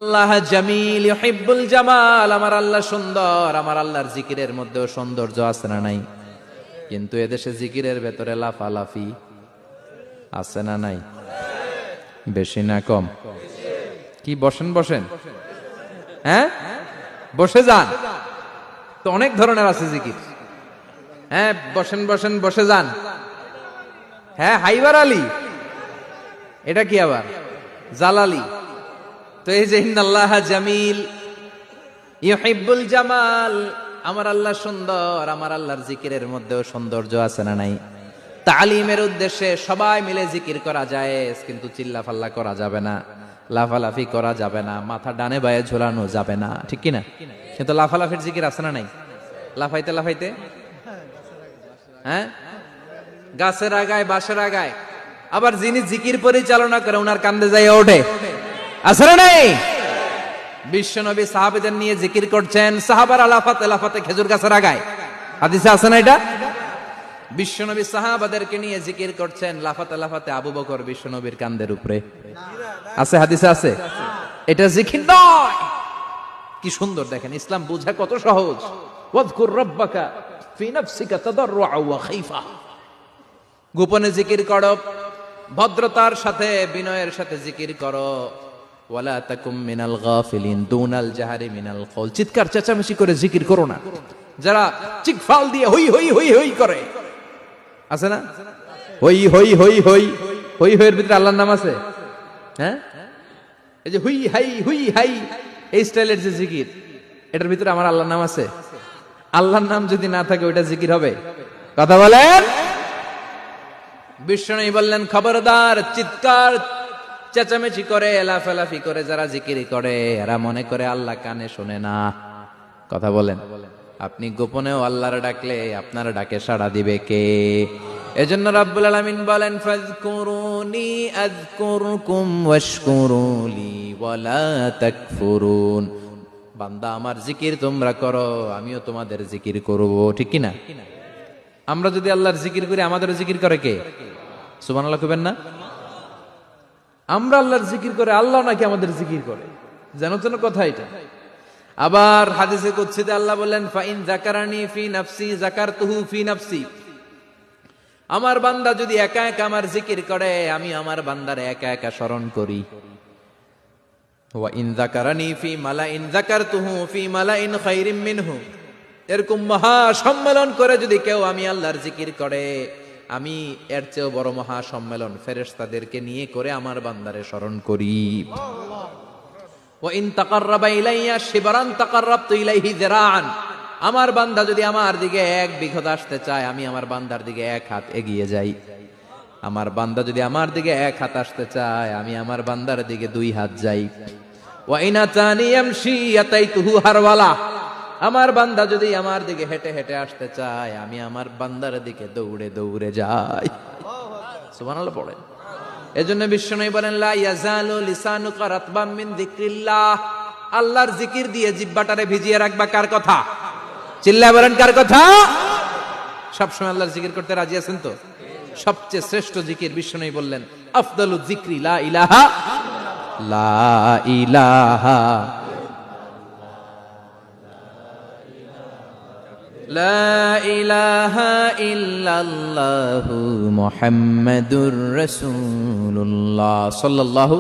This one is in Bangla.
আল্লাহ জামিল ইউহিব্বুল জামাল, আমার আল্লাহ সুন্দর, আমার আল্লাহর জিকিরের মধ্যেও সৌন্দর্য আছে না নাই? কিন্তু এদেশে জিকিরের ভেতরে লাফালাফি আছে না নাই? বেশি না কম? কি বসেন বসেন, হ্যাঁ বসে যান, তো অনেক ধরনের আছে জিকির। হ্যাঁ বসেন বসেন, বসে যান। হ্যাঁ হাইবার আলী, এটা কি আবার জালালি? তো এই যে ইন্নাল্লাহ জামিল ইউহিব্বুল জামাল, আমার আল্লাহ সুন্দর, আমার আল্লাহর জিকিরের মধ্যেও সৌন্দর্য আছে না নাই? তালিমের উদ্দেশ্যে সবাই মিলে জিকির করা যায়, কিন্তু চিল্লাফাল্লা করা যাবে না, লাফালাফি করা যাবে না, মাথা ডানে বায়ে ঝোলানো যাবে না, ঠিক কিনা? কিন্তু লাফালাফির জিকির আছে না নাই? লাফাইতে লাফাইতে, হ্যাঁ গাছের আগায় বাঁশের আগায়, আবার যিনি জিকির পরিচালনা করে ওনার কান্দে যাই ওঠে, আছে না নাই? বিশ্বনবী সাহাবীদের নিয়ে জিকির করছেন, সাহাবারা লাফাতে লাফাতে খেজুর গাছের আগায়, হাদিসে আছে না এটা? বিশ্বনবী সাহাবাদেরকে নিয়ে জিকির করছেন, লাফাতে লাফাতে আবু বকর বিশ্বনবীর কান্দের উপরে, আছে হাদিসে আছে। এটা জিকির নয়। কি সুন্দর দেখেন, ইসলাম বুঝা কত সহজ। ওয়াযকুর রাব্বাকা ফি নাফসিকা তাদাররুআ ওয়া খাইফা, গোপনে জিকির করো, ভদ্রতার সাথে বিনয়ের সাথে জিকির করো। ওয়ালা তাকুম মিনাল গাফিলিন দুনাল জাহারি মিনাল কওল, চিৎকার চেঁচামেচি করে জিকির করো না। যারা চিকফাল দিয়ে হই হই হই হই করে, আছে না? হই হই হই হই হই হইয়ের ভিতরে আল্লাহর নাম আছে। হ্যাঁ এই যে হুই হাই হুই হাই, এই স্টাইলের যে জিকির, এটার ভিতরে আমার আল্লাহর নাম আছে? আল্লাহর নাম যদি না থাকে ওইটা জিকির হবে? কথা বলেন। বিষ্ণু বললেন খবরদার, চিৎকার চেঁচামেচি করে লাফালাফি করে যারা জিকির করে এরা মনে করে আল্লাহ কানে শোনে না। কথা বলেন। আপনি গোপনেও আল্লাহর ডাকলে আপনার ডাকে সাড়া দিবে কে? এজন্য রাব্বুল আলামিন বলেন ফাযকুরুনি আযকুরকুম ওয়াশকুরুলি ওয়ালা তাকফুরুন, বান্দা আমার জিকির তোমরা করো, আমিও তোমাদের জিকির করব, ঠিক কি না? আমরা যদি আল্লাহর জিকির করি আমাদেরও জিকির করে কে? সুবহানাল্লাহ কইবেন না? আমরা আল্লাহর জিকির করে, আল্লাহ নাকি আমাদের জিকির করে, জানো কথা এটা। আবার হাদিসে কুদসিতে আল্লাহ বললেন ফাইন যাকারানি ফি নাফসি যাকারতুহু ফি নাফসি, আমার বান্দা যদি একা একা আমার জিকির করে আমি আমার বান্দারে একা একা স্মরণ করি। ওয়া ইন যাকারানি ফি মালাইন যাকারতুহু ফি মালাইন খায়রিম মিনহু, এরকম মহা সম্মেলন করে যদি কেউ আমি আল্লাহর জিকির করে, আমি এর চেয়েও বড় মহা সম্মেলন ফেরেশতাদেরকে নিয়ে করে আমার বান্দারে স্মরণ করি। ওয়া ইন তাকাররাবা ইলাইয়া শিবরান তাকাররাবতু ইলাইহি যিরাআন, আমার বান্দা যদি আমার দিকে এক বিঘত আসতে চায় আমি আমার বান্দার দিকে এক হাত এগিয়ে যাই। আমার বান্দা যদি আমার দিকে এক হাত আসতে চায় আমি আমার বান্দার দিকে দুই হাত যাই। ওয়া ইন আতানি ইয়ামশি আতাইতুহু হারওয়ালা, আমার বান্দা যদি আমার দিকে হেঁটে হেঁটে আসতে চায় আমি আমার বান্দার দিকে দৌড়ে দৌড়ে যাই। সুবহানাল্লাহ পড়েন। এজন্য বিশ্বনবী বলেন লা ইয়াজালু লিসানুকা রাতবাম মিন যিকরিল্লাহ, আল্লাহর জিকির দিয়ে জিহ্বাটারে ভিজিয়ে রাখবা। কার কথা? চিল্লায় বলেন কার কথা? সবসময় আল্লাহর জিকির করতে রাজি আছেন তো? সবচেয়ে শ্রেষ্ঠ জিকির বিশ্বনবী বললেন আফদালুয যিকরি লা ইলাহা লা ইলাহা লা ইলাহা ইল্লাল্লাহু মুহাম্মাদুর রাসূলুল্লাহ সাল্লাল্লাহু